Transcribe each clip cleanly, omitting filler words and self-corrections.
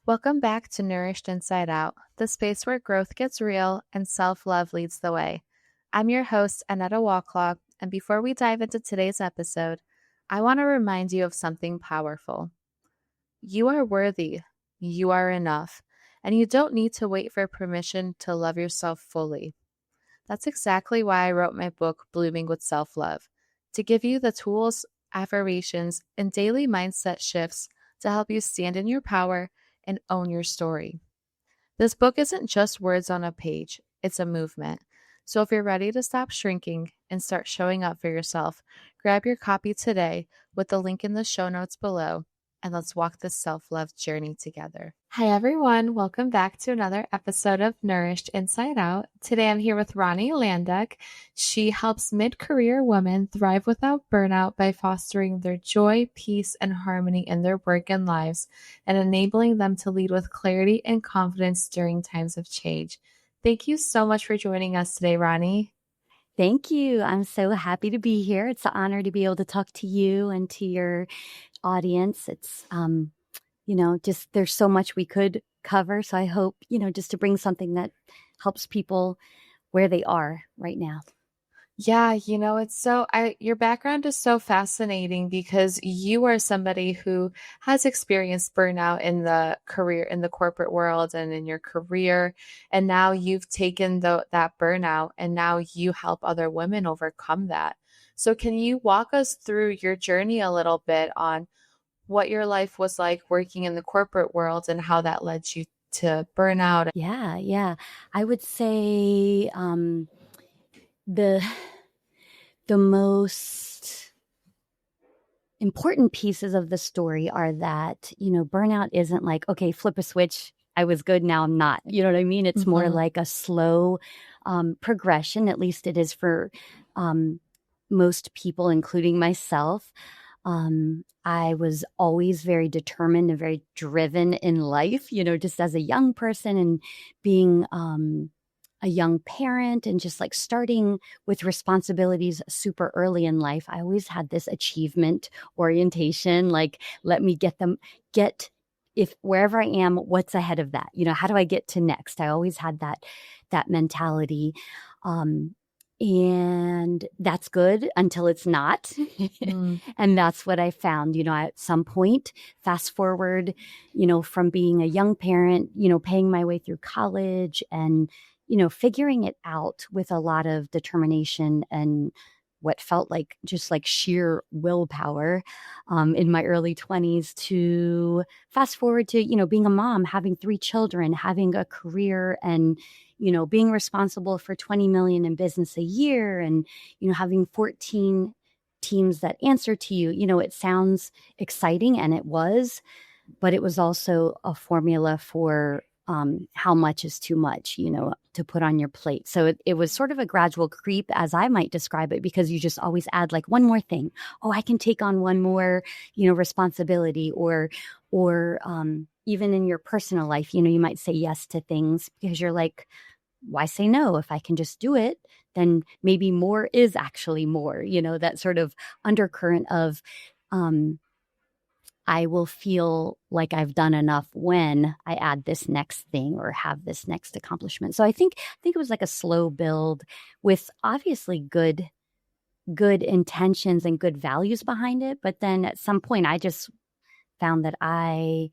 Welcome back to Nourished Inside Out, the space where growth gets real and self love leads the way. I'm your host, Annetta Walklaw, and before we dive into today's episode, I want to remind you of something powerful. You are worthy, you are enough, and you don't need to wait for permission to love yourself fully. That's exactly why I wrote my book, Blooming with Self Love, to give you the tools, affirmations, and daily mindset shifts to help you stand in your power and own your story. This book isn't just words on a page, it's a movement. So if you're ready to stop shrinking and start showing up for yourself, grab your copy today with the link in the show notes below, and let's walk this self-love journey together. Hi everyone, welcome back to another episode of Nourished Inside Out. Today I'm here with Ronni Landeck. She helps mid-career women thrive without burnout by fostering their joy, peace, and harmony in their work and lives, and enabling them to lead with clarity and confidence during times of change. Thank you so much for joining us today, Ronni. Thank you. I'm so happy to be here. It's an honor to be able to talk to you and to your audience. It's, just there's so much we could cover. So I hope, just to bring something that helps people where they are right now. Yeah, your background is so fascinating because you are somebody who has experienced burnout in the corporate world and in your career. And now you've taken that burnout and now you help other women overcome that. So can you walk us through your journey a little bit on what your life was like working in the corporate world and how that led you to burnout? Yeah. I would say, the most important pieces of the story are that, burnout isn't like, okay, flip a switch. I was good. Now I'm not. You know what I mean? It's more like a slow progression. At least it is for most people, including myself. I was always very determined and very driven in life, just as a young person and being a young parent and just like starting with responsibilities super early in life. I always had this achievement orientation, like let me get if wherever I am, what's ahead of that? How do I get to next? I always had that mentality. And that's good until it's not. And that's what I found, at some point, fast forward, from being a young parent, paying my way through college and, figuring it out with a lot of determination and what felt like just like sheer willpower in my early 20s to fast forward to, being a mom, having 3 children, having a career and, being responsible for 20 million in business a year and, having 14 teams that answer to you. It sounds exciting and it was, but it was also a formula for how much is too much, to put on your plate. So it was sort of a gradual creep, as I might describe it, because you just always add like one more thing. Oh, I can take on one more, responsibility or even in your personal life, you might say yes to things because you're like, why say no? If I can just do it, then maybe more is actually more, that sort of undercurrent of, I will feel like I've done enough when I add this next thing or have this next accomplishment. So I think it was like a slow build with obviously good intentions and good values behind it. But then at some point I just found that I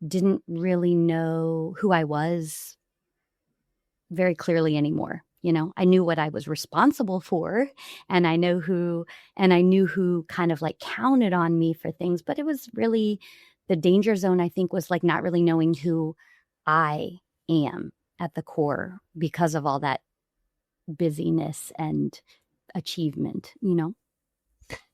didn't really know who I was very clearly anymore. I knew what I was responsible for and I knew who kind of like counted on me for things, but it was really the danger zone, I think, was like not really knowing who I am at the core because of all that busyness and achievement.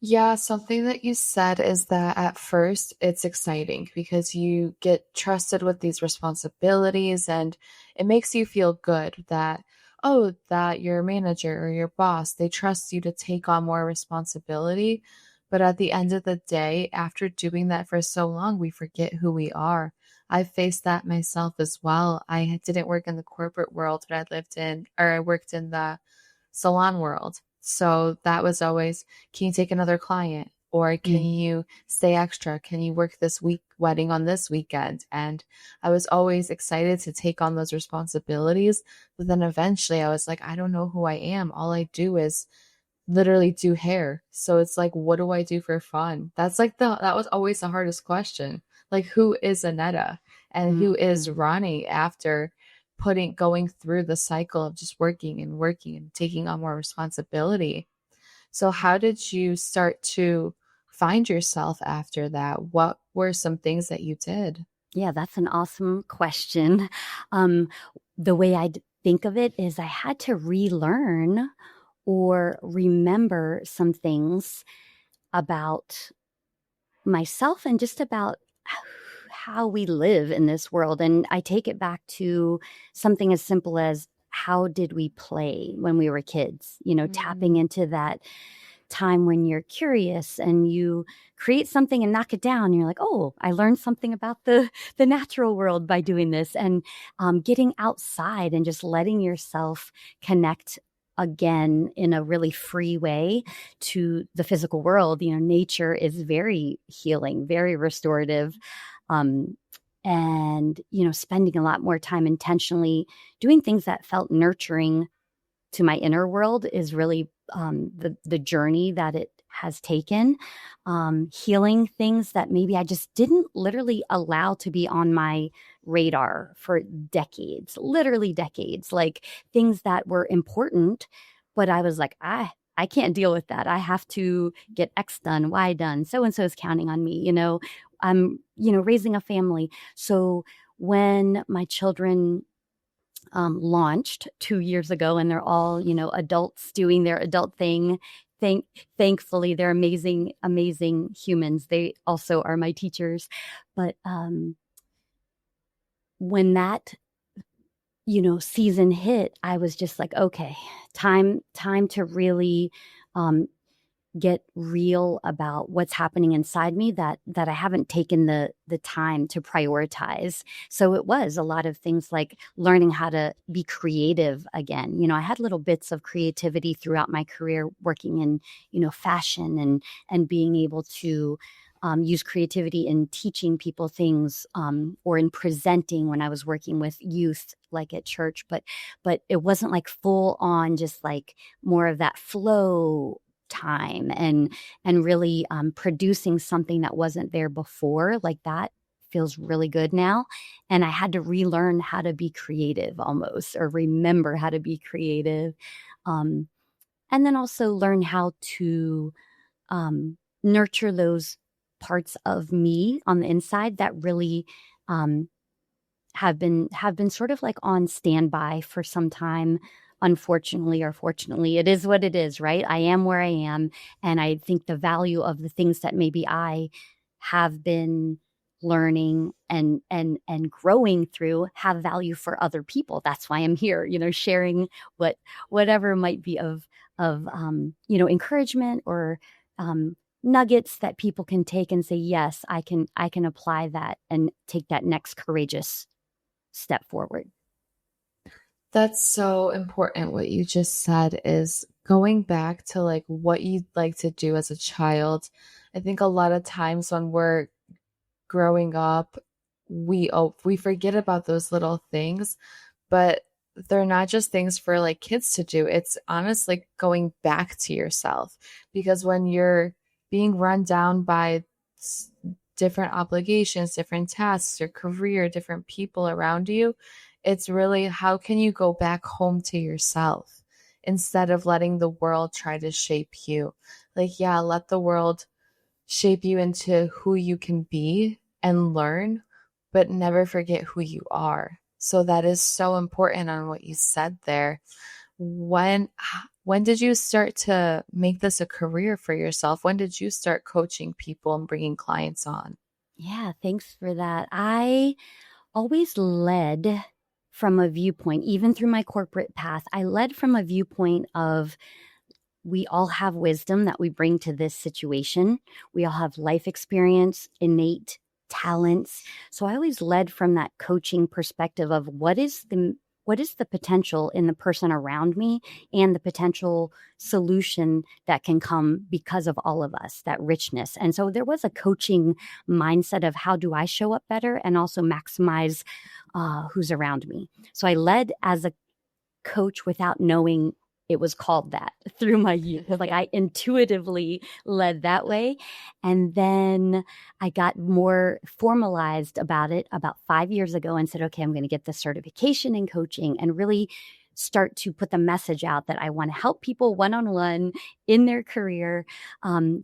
Yeah, something that you said is that at first it's exciting because you get trusted with these responsibilities and it makes you feel good that, oh, that your manager or your boss, they trust you to take on more responsibility. But at the end of the day, after doing that for so long, we forget who we are. I've faced that myself as well. I didn't work in the corporate world, but I worked in the salon world. So that was always, can you take another client? Or can you stay extra? Can you work this wedding on this weekend? And I was always excited to take on those responsibilities. But then eventually I was like, I don't know who I am. All I do is literally do hair. So it's like, what do I do for fun? That's like that was always the hardest question. Like, who is Anetta and who is Ronni after going through the cycle of just working and taking on more responsibility? So how did you start to find yourself after that? What were some things that you did? Yeah, that's an awesome question. The way I think of it is I had to relearn or remember some things about myself and just about how we live in this world. And I take it back to something as simple as, how did we play when we were kids? Tapping into that time when you're curious and you create something and knock it down. And you're like, oh, I learned something about the natural world by doing this. And getting outside and just letting yourself connect again in a really free way to the physical world. Nature is very healing, very restorative. And spending a lot more time intentionally doing things that felt nurturing to my inner world is really the journey that it has taken. Healing things that maybe I just didn't literally allow to be on my radar for decades, literally decades, like things that were important, but I was like, I can't deal with that. I have to get X done, Y done. So-and-so is counting on me. I'm, raising a family. So when my children launched 2 years ago, and they're all, adults doing their adult thing. Thankfully, they're amazing, amazing humans. They also are my teachers. But when that, season hit, I was just like, okay, time to really get real about what's happening inside me that I haven't taken the time to prioritize. So it was a lot of things like learning how to be creative again. I had little bits of creativity throughout my career working in, fashion and being able to use creativity in teaching people things or in presenting when I was working with youth, like at church. But it wasn't like full on, just like more of that flow time and really producing something that wasn't there before. Like that feels really good now. And I had to relearn how to be creative almost, or remember how to be creative. And then also learn how to nurture those parts of me on the inside that really have been sort of like on standby for some time. Unfortunately or fortunately, it is what it is, right? I am where I am. And I think the value of the things that maybe I have been learning and growing through have value for other people. That's why I'm here, sharing whatever might be of encouragement or nuggets that people can take and say, yes, I can apply that and take that next courageous step forward. That's so important. What you just said is going back to like what you'd like to do as a child. I think a lot of times when we're growing up, we forget about those little things, but they're not just things for like kids to do. It's honestly going back to yourself, because when you're being run down by different obligations, different tasks, your career, different people around you, it's really, how can you go back home to yourself instead of letting the world try to shape you? Like, yeah, let the world shape you into who you can be and learn, but never forget who you are. So that is so important on what you said there. When did you start to make this a career for yourself? When did you start coaching people and bringing clients on? Yeah, thanks for that. I always led from a viewpoint, even through my corporate path, I led from a viewpoint of, we all have wisdom that we bring to this situation. We all have life experience, innate talents. So I always led from that coaching perspective of, what is the what is the potential in the person around me and the potential solution that can come because of all of us, that richness. And so there was a coaching mindset of how do I show up better and also maximize who's around me. So I led as a coach without knowing it was called that through my youth. Like I intuitively led that way. And then I got more formalized about it about 5 years ago and said, okay, I'm going to get the certification in coaching and really start to put the message out that I want to help people one-on-one in their career,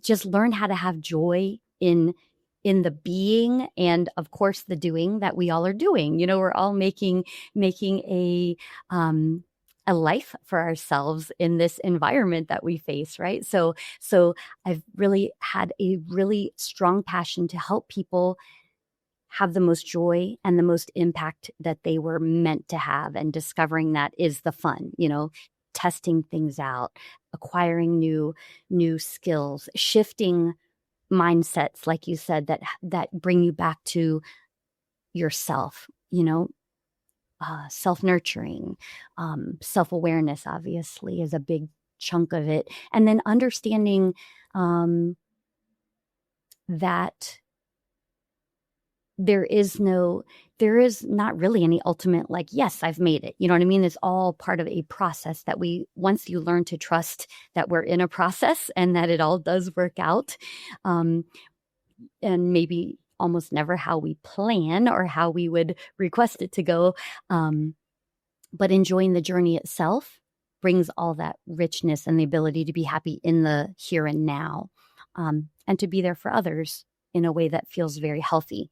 just learn how to have joy in the being and of course the doing that we all are doing. We're all making a life for ourselves in this environment that we face, right? So I've really had a really strong passion to help people have the most joy and the most impact that they were meant to have, and discovering that is the fun, testing things out, acquiring new skills, shifting mindsets, like you said, that bring you back to yourself, self-nurturing, self-awareness obviously is a big chunk of it. And then understanding that there is not really any ultimate, like, yes, I've made it. You know what I mean? It's all part of a process that once you learn to trust that we're in a process and that it all does work out, and maybe almost never how we plan or how we would request it to go. But enjoying the journey itself brings all that richness and the ability to be happy in the here and now, and to be there for others in a way that feels very healthy,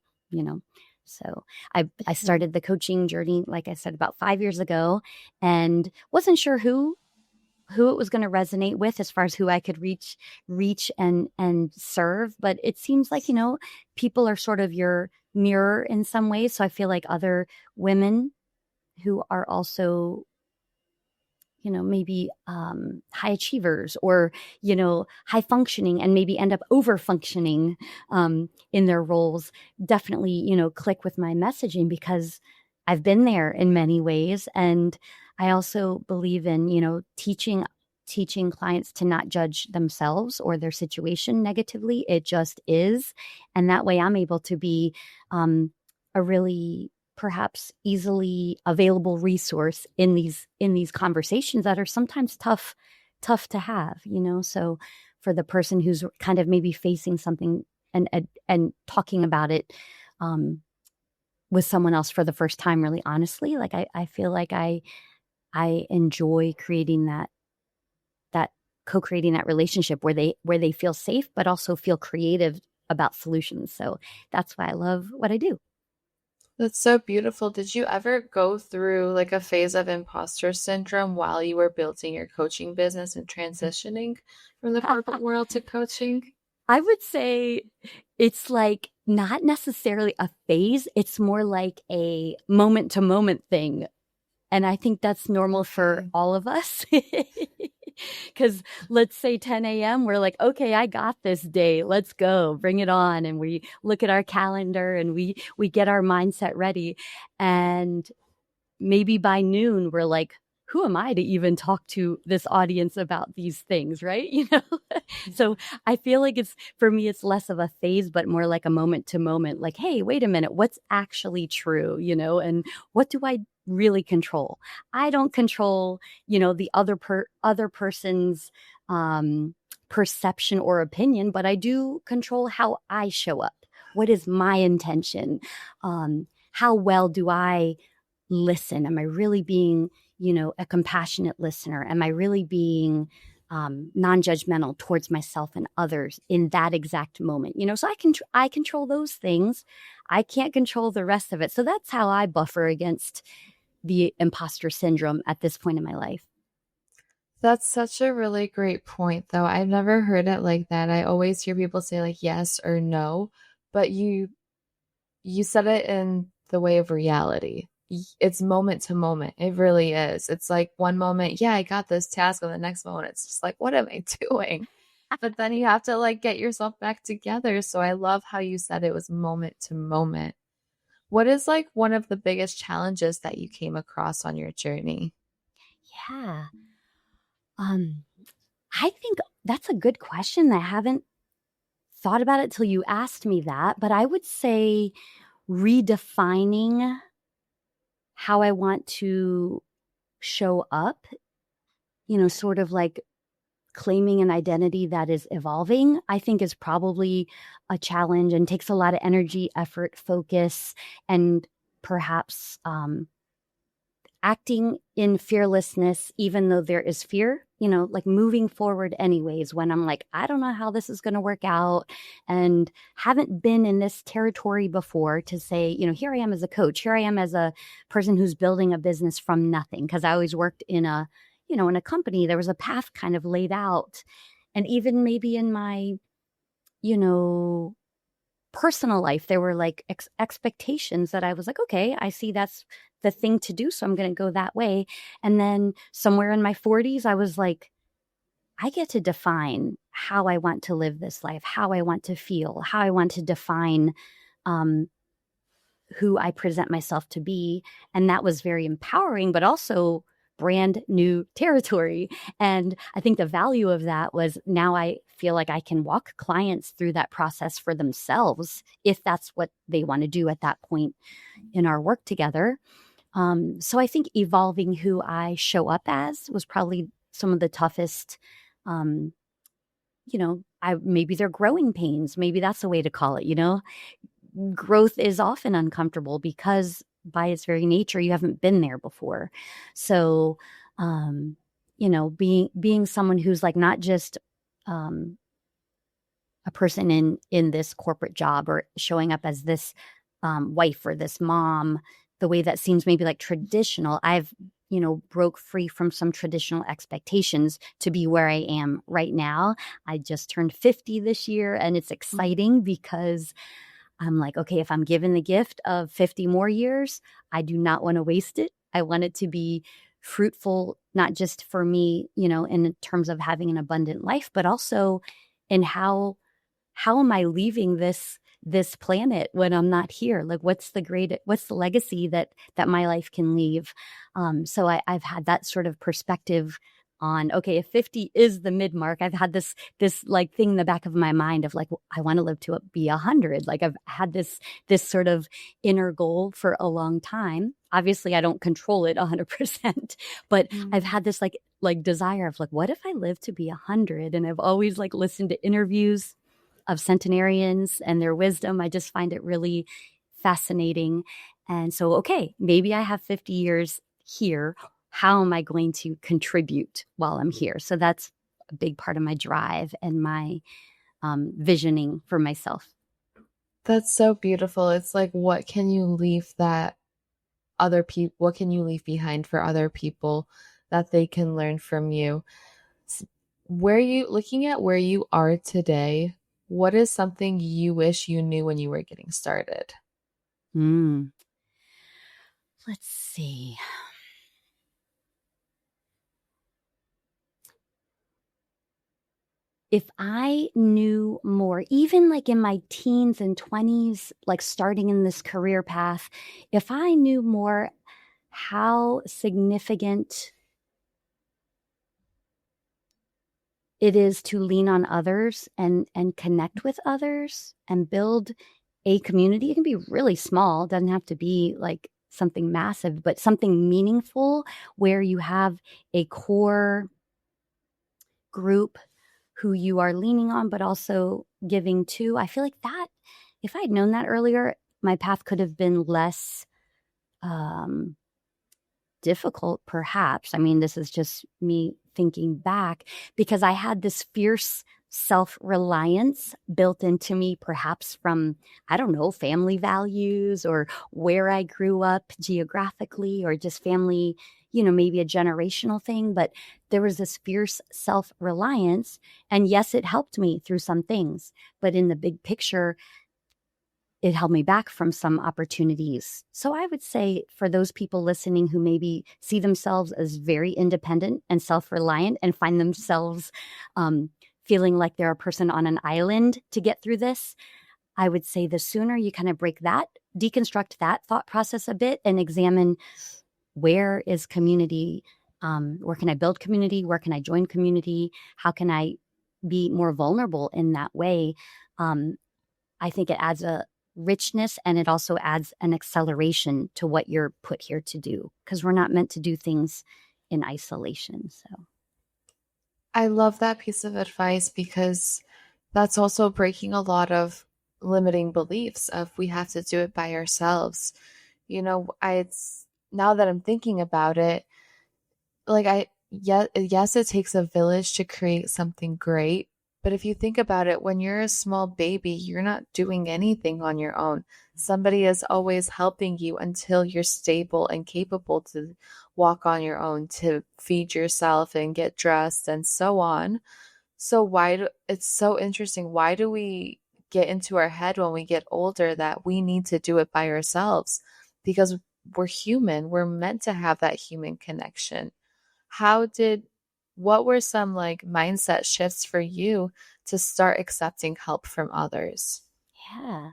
So I started the coaching journey, like I said, about 5 years ago, and wasn't sure who it was going to resonate with as far as who I could reach and serve. But it seems like, people are sort of your mirror in some ways. So I feel like other women who are also, maybe high achievers or, high functioning and maybe end up over functioning in their roles, definitely, click with my messaging because I've been there in many ways. And I also believe in, teaching clients to not judge themselves or their situation negatively. It just is. And that way I'm able to be a really perhaps easily available resource in these conversations that are sometimes tough to have, So for the person who's kind of maybe facing something and talking about it with someone else for the first time, really honestly, like I feel like I enjoy creating that co-creating that relationship where they feel safe but also feel creative about solutions. So that's why I love what I do. That's so beautiful. Did you ever go through like a phase of imposter syndrome while you were building your coaching business and transitioning from the corporate world to coaching? I would say it's like not necessarily a phase. It's more like a moment to moment thing. And I think that's normal for all of us. Because let's say 10 a.m., we're like, okay, I got this day. Let's go, bring it on. And we look at our calendar and we get our mindset ready. And maybe by noon, we're like, who am I to even talk to this audience about these things, right? So I feel like for me, it's less of a phase, but more like a moment to moment, like, hey, wait a minute, what's actually true, and what do I really control? I don't control, the other person's perception or opinion, but I do control how I show up. What is my intention? How well do I listen? Am I really being, a compassionate listener? Am I really being non-judgmental towards myself and others in that exact moment? So I control those things. I can't control the rest of it. So that's how I buffer against the imposter syndrome at this point in my life. That's such a really great point, though. I've never heard it like that. I always hear people say like yes or no, but you said it in the way of reality. It's moment to moment. It really is. It's like one moment, yeah, I got this task, and the next moment it's just like, what am I doing? But then you have to like get yourself back together. So I love how you said it was moment to moment. What is like one of the biggest challenges that you came across on your journey? Yeah. Um, I think that's a good question. I haven't thought about it till you asked me that, but I would say redefining how I want to show up, sort of like claiming an identity that is evolving, I think is probably a challenge and takes a lot of energy, effort, focus, and perhaps acting in fearlessness, even though there is fear, like moving forward anyways, when I'm like, I don't know how this is going to work out and haven't been in this territory before to say, here I am as a coach, here I am as a person who's building a business from nothing. Cause I always worked in a company, there was a path kind of laid out. And even maybe in my, you know, personal life, there were like expectations that I was like, okay, I see that's the thing to do. So I'm going to go that way. And then somewhere in my 40s, I was like, I get to define how I want to live this life, how I want to feel, how I want to define um, who I present myself to be. And that was very empowering, but also brand new territory. And I think the value of that was now I feel like I can walk clients through that process for themselves if that's what they want to do at that point in our work together. So I think evolving who I show up as was probably some of the toughest. Maybe they're growing pains. Maybe that's a way to call it. Growth is often uncomfortable because by its very nature, you haven't been there before. So, being someone who's like not just a person in this corporate job or showing up as this wife or this mom, the way that seems maybe like traditional. I've broke free from some traditional expectations to be where I am right now. I just turned 50 this year, and it's exciting because I'm like, okay, if I'm given the gift of 50 more years, I do not want to waste it. I want it to be fruitful, not just for me, in terms of having an abundant life, but also in how am I leaving this planet when I'm not here? Like, what's the legacy that my life can leave? So I've had that sort of perspective on, okay, if 50 is the mid mark, I've had this like thing in the back of my mind of like, I want to live to be 100. Like I've had this sort of inner goal for a long time. Obviously I don't control it 100%, but I've had this like desire of like, what if I live to be 100? And I've always like listened to interviews of centenarians and their wisdom. I just find it really fascinating. And so, okay, maybe I have 50 years here. How am I going to contribute while I'm here? So that's a big part of my drive and my visioning for myself. That's so beautiful. It's like, what can you leave what can you leave behind for other people that they can learn from you? Looking at where you are today, what is something you wish you knew when you were getting started? Let's see. If I knew more, even like in my teens and 20s, like starting in this career path, if I knew more how significant it is to lean on others and connect with others and build a community. It can be really small. It doesn't have to be like something massive, but something meaningful where you have a core group who you are leaning on, but also giving to. I feel like that, if I had known that earlier, my path could have been less difficult, perhaps. I mean, this is just me thinking back because I had this fierce self-reliance built into me, perhaps from, I don't know, family values or where I grew up geographically or just family, maybe a generational thing. But there was this fierce self-reliance. And yes, it helped me through some things. But in the big picture, it held me back from some opportunities. So I would say for those people listening who maybe see themselves as very independent and self-reliant and find themselves feeling like they're a person on an island to get through this, I would say the sooner you kind of deconstruct that thought process a bit and examine where is community, where can I build community, where can I join community, how can I be more vulnerable in that way, I think it adds a richness, and it also adds an acceleration to what you're put here to do, because we're not meant to do things in isolation. So I love that piece of advice because that's also breaking a lot of limiting beliefs of we have to do it by ourselves. It's now that I'm thinking about it, yes, it takes a village to create something great. But if you think about it, when you're a small baby, you're not doing anything on your own. Somebody is always helping you until you're stable and capable to walk on your own, to feed yourself and get dressed and so on. So it's so interesting. Why do we get into our head when we get older that we need to do it by ourselves? Because we're human. We're meant to have that human connection. What were some like mindset shifts for you to start accepting help from others? yeah.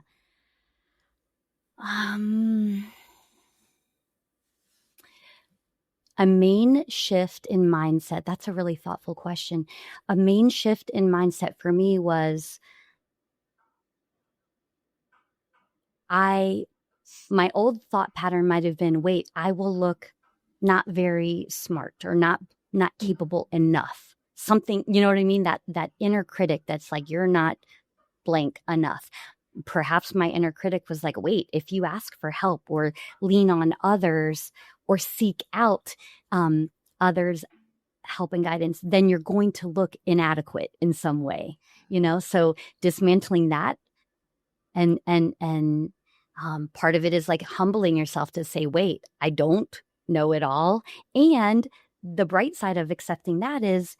A main shift in mindset. That's a really thoughtful question. A main shift in mindset for me was my old thought pattern might have been, wait, I will look not very smart or not capable enough. Something, you know what I mean? That inner critic that's like, you're not blank enough. Perhaps my inner critic was like, wait, if you ask for help or lean on others or seek out others' help and guidance, then you're going to look inadequate in some way, So dismantling that, and part of it is like humbling yourself to say, wait, I don't know it all. And the bright side of accepting that is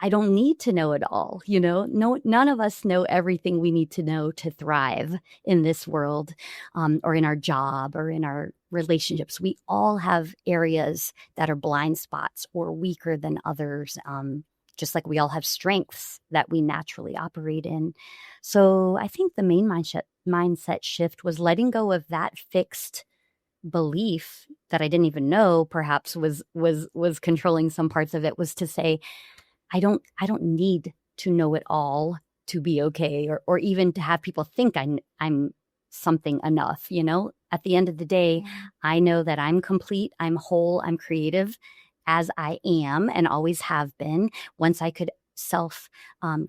I don't need to know it all. No, none of us know everything we need to know to thrive in this world, or in our job or in our relationships. We all have areas that are blind spots or weaker than others, just like we all have strengths that we naturally operate in. So I think the main mindset shift was letting go of that fixed belief that I didn't even know perhaps was controlling some parts of it, was to say, I don't need to know it all to be okay, or even to have people think I'm something enough, At the end of the day, I know that I'm complete, I'm whole, I'm creative as I am and always have been. Once I could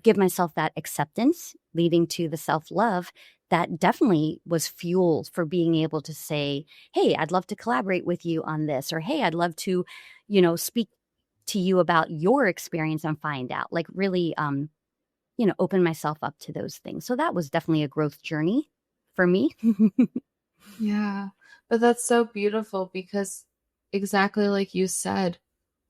give myself that acceptance, leading to the self-love, that definitely was fuel for being able to say, hey, I'd love to collaborate with you on this, or hey, I'd love to, speak to you about your experience and find out, like really, open myself up to those things. So that was definitely a growth journey for me. Yeah, but that's so beautiful because exactly like you said,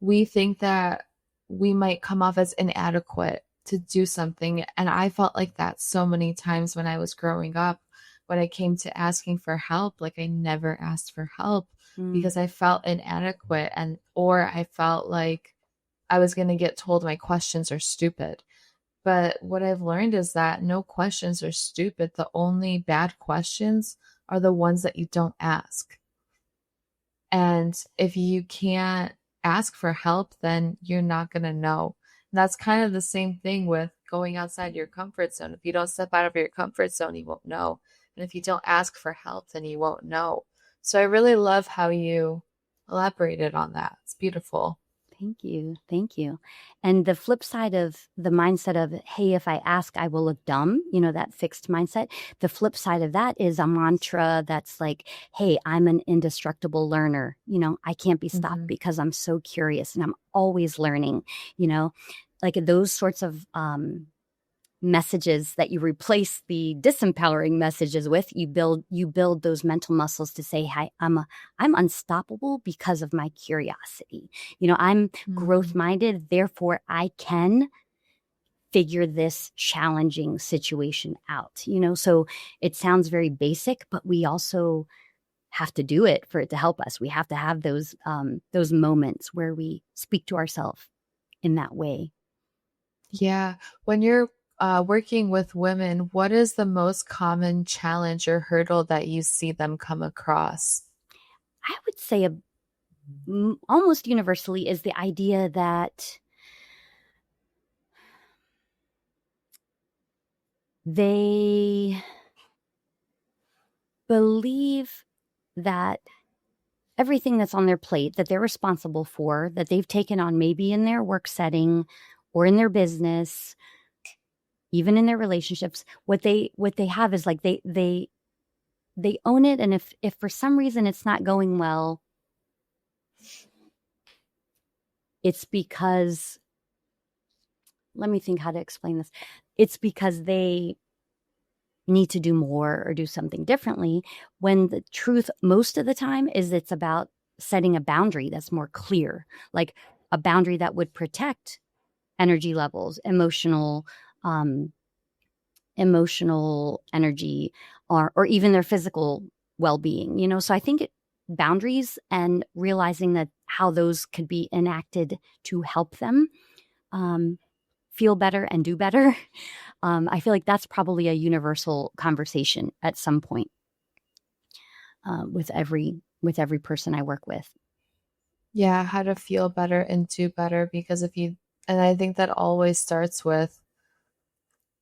we think that we might come off as inadequate to do something. And I felt like that so many times when I was growing up, when it came to asking for help, like I never asked for help because I felt inadequate or I felt like I was going to get told my questions are stupid. But what I've learned is that no questions are stupid. The only bad questions are the ones that you don't ask. And if you can't ask for help, then you're not going to know. And that's kind of the same thing with going outside your comfort zone. If you don't step out of your comfort zone, you won't know. And if you don't ask for help, then you won't know. So I really love how you elaborated on that. It's beautiful. Thank you. Thank you. And the flip side of the mindset of, hey, if I ask, I will look dumb, that fixed mindset. The flip side of that is a mantra that's like, hey, I'm an indestructible learner. I can't be stopped because I'm so curious and I'm always learning, like those sorts of messages that you replace the disempowering messages with. You build those mental muscles to say, hi, I'm unstoppable because of my curiosity. I'm growth minded, therefore I can figure this challenging situation out. So it sounds very basic, but we also have to do it for it to help us. We have to have those moments where we speak to ourselves in that way. Yeah. When you're working with women, what is the most common challenge or hurdle that you see them come across? I would say almost universally is the idea that they believe that everything that's on their plate that they're responsible for, that they've taken on maybe in their work setting or in their business, even in their relationships, what they have is like they own it. And if for some reason it's not going well, it's because, let me think how to explain this. It's because they need to do more or do something differently, when the truth most of the time is it's about setting a boundary that's more clear, like a boundary that would protect energy levels, um, emotional energy, or even their physical well-being, So I think boundaries and realizing that how those could be enacted to help them feel better and do better. I feel like that's probably a universal conversation at some point with every person I work with. Yeah, how to feel better and do better. Because and I think that always starts with,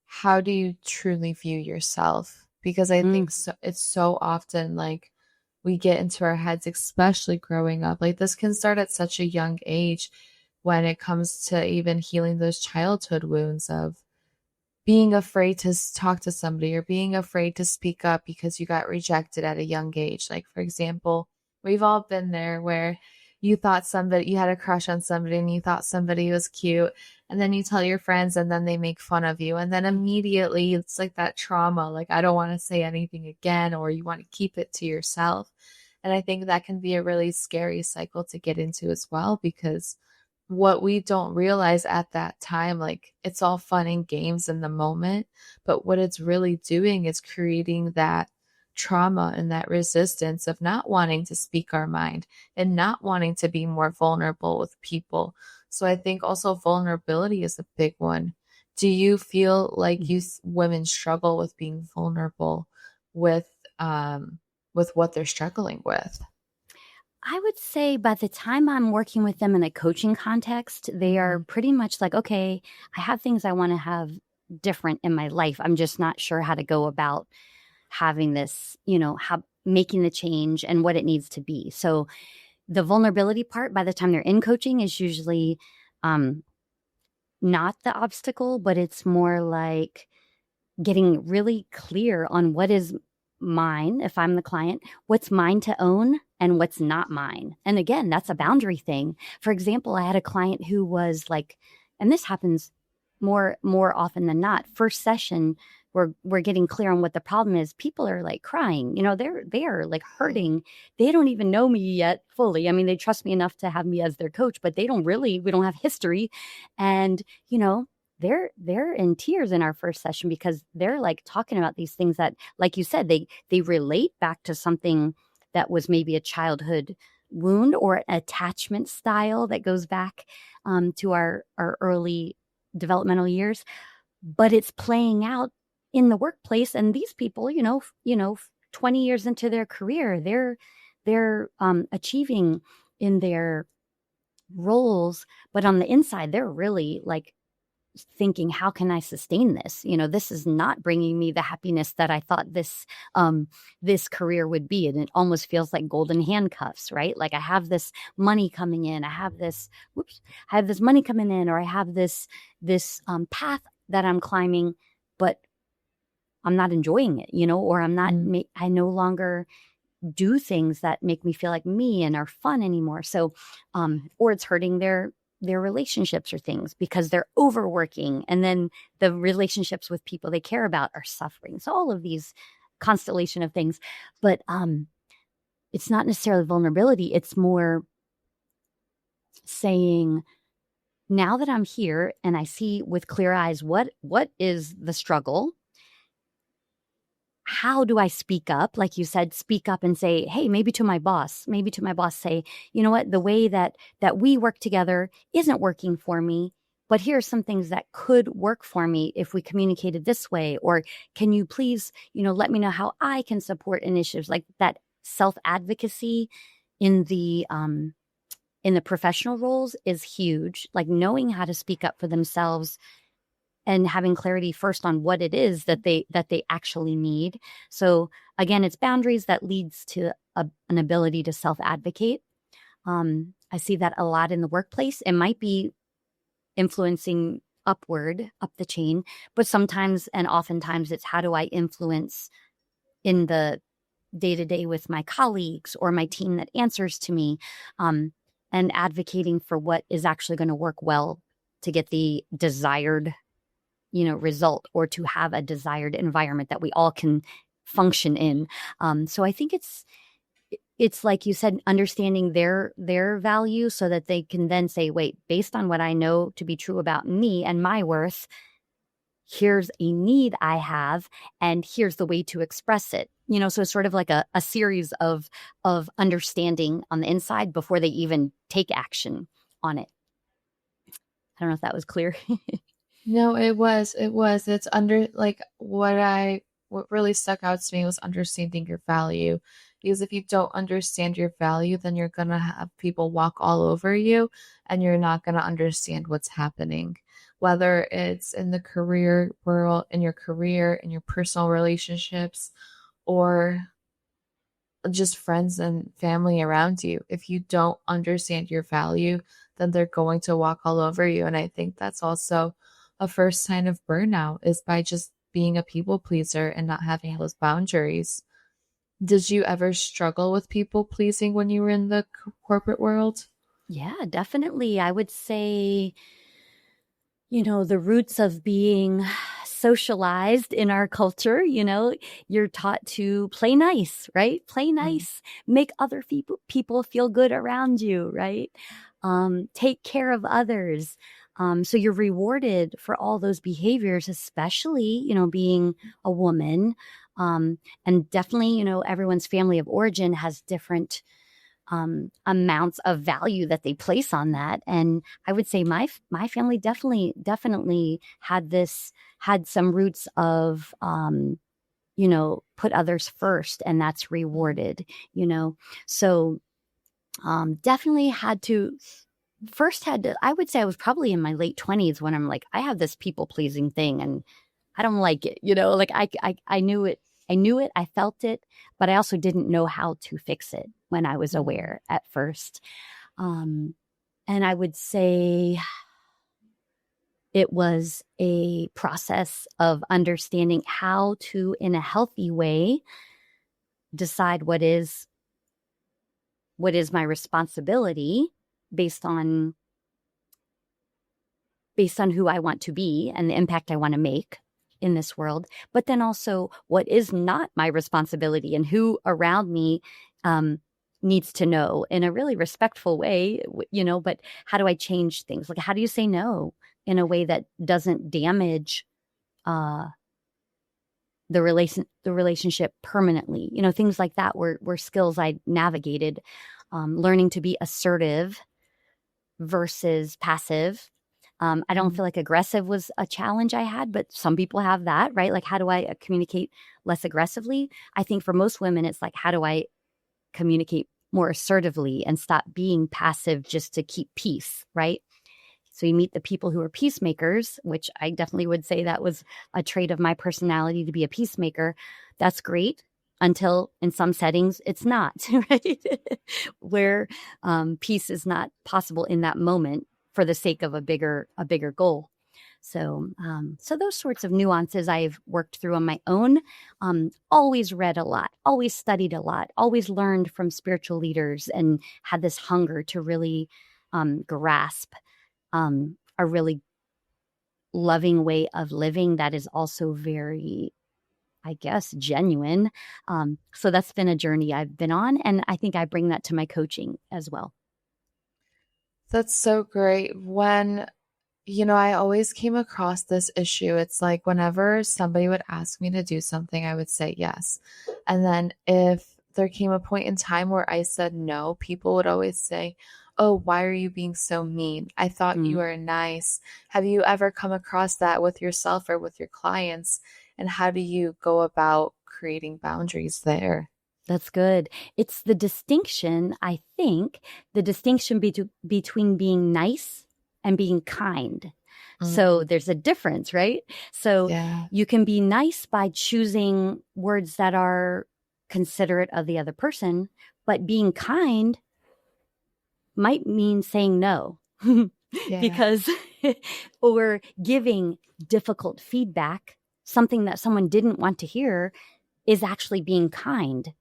how do you truly view yourself? Because I think it's so often like we get into our heads, especially growing up. Like this can start at such a young age when it comes to even healing those childhood wounds of being afraid to talk to somebody or being afraid to speak up because you got rejected at a young age. Like, for example, we've all been there where you had a crush on somebody and you thought somebody was cute. And then you tell your friends and then they make fun of you. And then immediately it's like that trauma, like, I don't want to say anything again, or you want to keep it to yourself. And I think that can be a really scary cycle to get into as well, because what we don't realize at that time, like it's all fun and games in the moment, but what it's really doing is creating that trauma and that resistance of not wanting to speak our mind and not wanting to be more vulnerable with people. So I think also vulnerability is a big one. Do you feel like women struggle with being vulnerable with what they're struggling with? I would say by the time I'm working with them in a coaching context, they are pretty much like, okay, I have things I want to have different in my life. I'm just not sure how to go about having this, making the change and what it needs to be. So the vulnerability part, by the time they're in coaching, is usually not the obstacle, but it's more like getting really clear on what is mine, if I'm the client, what's mine to own and what's not mine. And again, that's a boundary thing. For example, I had a client who was like, and this happens more often than not, first session, we're getting clear on what the problem is. People are like crying, they're like hurting. They don't even know me yet fully. I mean, they trust me enough to have me as their coach, but we don't have history. And, they're in tears in our first session because they're like talking about these things that, like you said, they relate back to something that was maybe a childhood wound or an attachment style that goes back to our early developmental years, but it's playing out in the workplace. And these people, 20 years into their career, they're achieving in their roles, but on the inside, they're really like thinking, how can I sustain this? This is not bringing me the happiness that I thought this career would be. And it almost feels like golden handcuffs, right? Like I have this money coming in, I have this money coming in, or I have this path that I'm climbing, but I'm not enjoying it, or I'm not, I no longer do things that make me feel like me and are fun anymore. So, or it's hurting their relationships or things because they're overworking, and then the relationships with people they care about are suffering. So all of these constellation of things, but it's not necessarily vulnerability. It's more saying, now that I'm here and I see with clear eyes what is the struggle, how do I speak up? Like you said, speak up and say, hey, maybe to my boss, say, you know what, the way that we work together isn't working for me. but here are some things that could work for me if we communicated this way, or can you please, let me know how I can support initiatives like that. Self-advocacy in the professional roles is huge, like knowing how to speak up for themselves and having clarity first on what it is that they actually need. So again, it's boundaries that leads to an ability to self-advocate. I see that a lot in the workplace. It might be influencing upward, up the chain, but sometimes and oftentimes it's how do I influence in the day-to-day with my colleagues or my team that answers to me, and advocating for what is actually going to work well to get the desired result, or to have a desired environment that we all can function in. So I think it's like you said, understanding their value so that they can then say, wait, based on what I know to be true about me and my worth, here's a need I have, and here's the way to express it. So it's sort of like a series of understanding on the inside before they even take action on it. I don't know if that was clear. No, it was. It's under like what really stuck out to me was understanding your value. Because if you don't understand your value, then you're gonna have people walk all over you and you're not gonna understand what's happening. Whether it's in the career world, in your career, in your personal relationships, or just friends and family around you. If you don't understand your value, then they're going to walk all over you. And I think that's also a first sign of burnout, is by just being a people pleaser and not having those boundaries. Did you ever struggle with people pleasing when you were in the corporate world? Yeah, definitely. I would say, the roots of being socialized in our culture, you're taught to play nice, right? Play nice, make other people feel good around you, right? Take care of others. So you're rewarded for all those behaviors, especially, being a woman. And definitely, everyone's family of origin has different amounts of value that they place on that. And I would say my family definitely had some roots of, put others first, and that's rewarded, So, definitely had to, I would say I was probably in my late 20s when I'm like, I have this people pleasing thing and I don't like it, like I knew it. I felt it, but I also didn't know how to fix it when I was aware at first. And I would say it was a process of understanding how to, in a healthy way, decide what is my responsibility based on who I want to be and the impact I want to make in this world, but then also what is not my responsibility and who around me needs to know in a really respectful way, but how do I change things? Like, how do you say no in a way that doesn't damage the relationship permanently? Things like that were skills I navigated, learning to be assertive versus passive. I don't feel like aggressive was a challenge I had, but some people have that, right? Like, how do I communicate less aggressively? I think for most women, it's like, how do I communicate more assertively and stop being passive just to keep peace, right? So you meet the people who are peacemakers, which I definitely would say that was a trait of my personality, to be a peacemaker. That's great until in some settings it's not, right? Where peace is not possible in that moment for the sake of a bigger goal. So those sorts of nuances I've worked through on my own. Always read a lot, always studied a lot, always learned from spiritual leaders, and had this hunger to really grasp a really loving way of living that is also very, I guess, genuine. So that's been a journey I've been on, and I think I bring that to my coaching as well. That's so great. When, I always came across this issue. It's like whenever somebody would ask me to do something, I would say yes. And then if there came a point in time where I said no, people would always say, oh, why are you being so mean? I thought you Mm, were nice. Have you ever come across that with yourself or with your clients? And how do you go about creating boundaries there? that's good. It's the distinction, I think, the distinction between being nice and being kind. So Mm, there's a difference, right? So yeah. you can be nice by choosing words that are considerate of the other person, but being kind might mean saying no Yeah. because, or giving difficult feedback, something that someone didn't want to hear, is actually being kind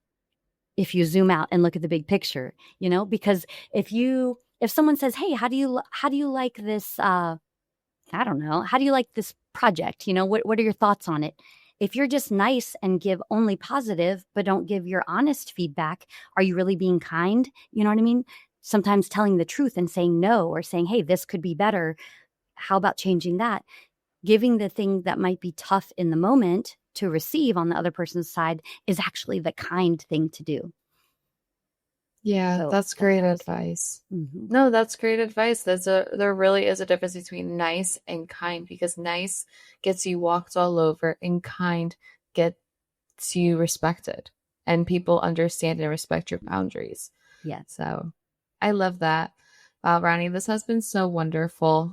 if you zoom out and look at the big picture, because if someone says, hey, how do you like this, I don't know, how do you like this project? What are your thoughts on it? If you're just nice and give only positive, but don't give your honest feedback, are you really being kind? You know what I mean? Sometimes telling the truth and saying no, or saying, hey, this could be better. How about changing that? Giving the thing that might be tough in the moment to receive on the other person's side is actually the kind thing to do. Yeah, So that's that's great how I see advice. it. Mm-hmm. No, that's great advice. There really is a difference between nice and kind because nice gets you walked all over and kind gets you respected and people understand and respect your boundaries. Yes. So I love that. Wow, Ronnie, this has been so wonderful.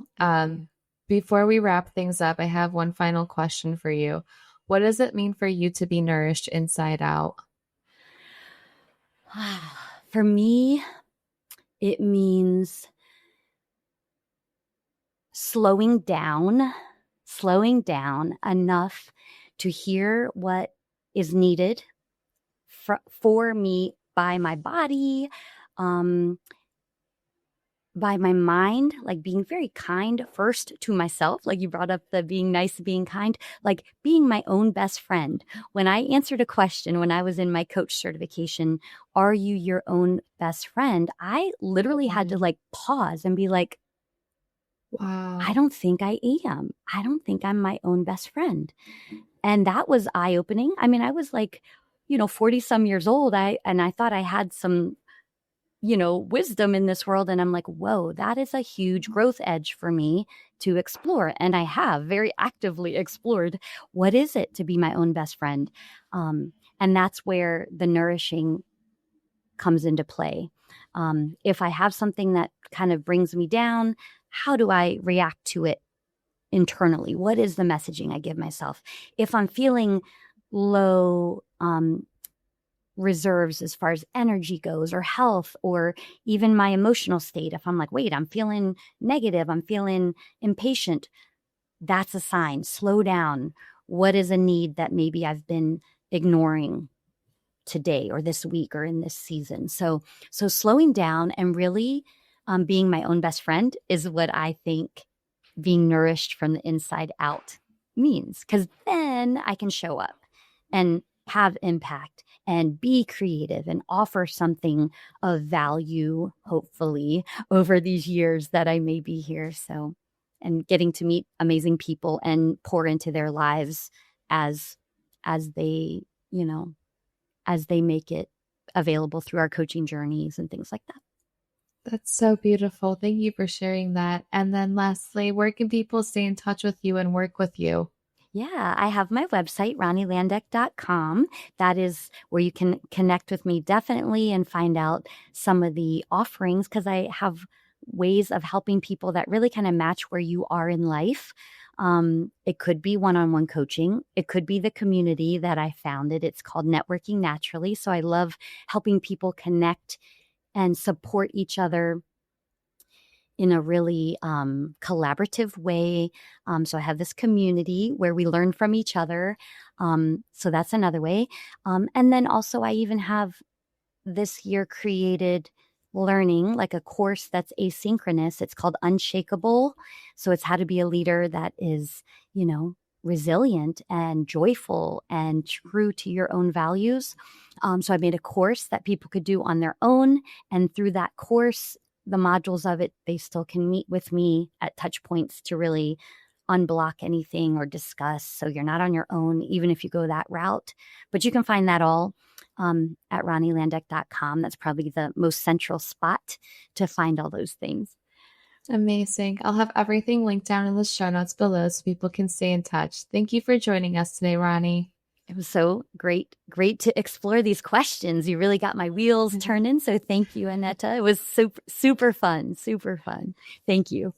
Before we wrap things up, I have one final question for you. What does it mean for you to be nourished inside out? For me, it means slowing down enough to hear what is needed for me by my body, um, by my mind, like being very kind first to myself. Like you brought up the being nice, being kind, like being my own best friend. When I answered a question when I was in my coach certification, are you your own best friend? I literally had to like pause and be like, I Wow. don't think I am. I don't think I'm my own best friend. And that was eye opening. I mean, I was like, 40 some years old. I thought I had some, wisdom in this world. And I'm like, whoa, that is a huge growth edge for me to explore. And I have very actively explored what is it to be my own best friend. And that's where the nourishing comes into play. If I have something that kind of brings me down, how do I react to it internally? What is the messaging I give myself? If I'm feeling low reserves as far as energy goes, or health, or even my emotional state, if I'm like, wait, I'm feeling negative, I'm feeling impatient, that's a sign. Slow down. What is a need that maybe I've been ignoring today or this week or in this season? So slowing down and really being my own best friend is what I think being nourished from the inside out means, because then I can show up and have impact and be creative and offer something of value, hopefully, over these years that I may be here. So, and getting to meet amazing people and pour into their lives as as they, you know, as they make it available through our coaching journeys and things like that. That's so beautiful. Thank you for sharing that. And then lastly, where can people stay in touch with you and work with you? Yeah, I have my website, RonniLandeck.com. That is where you can connect with me definitely and find out some of the offerings, because I have ways of helping people that really kind of match where you are in life. It could be one-on-one coaching. It could be the community that I founded. It's called Networking Naturally. So I love helping people connect and support each other in a really collaborative way. So I have this community where we learn from each other. So that's another way. And then also, I even have this year created learning, like a course that's asynchronous. It's called Unshakable. So it's how to be a leader that is, resilient and joyful and true to your own values. So I made a course that people could do on their own. And through that course, the modules of it, they still can meet with me at touch points to really unblock anything or discuss. So you're not on your own, even if you go that route. But you can find that all at ronnielandeck.com. That's probably the most central spot to find all those things. Amazing. I'll have everything linked down in the show notes below so people can stay in touch. Thank you for joining us today, Ronni. It was so great to explore these questions. You really got my wheels turning. So thank you, Annetta. It was super fun. Thank you.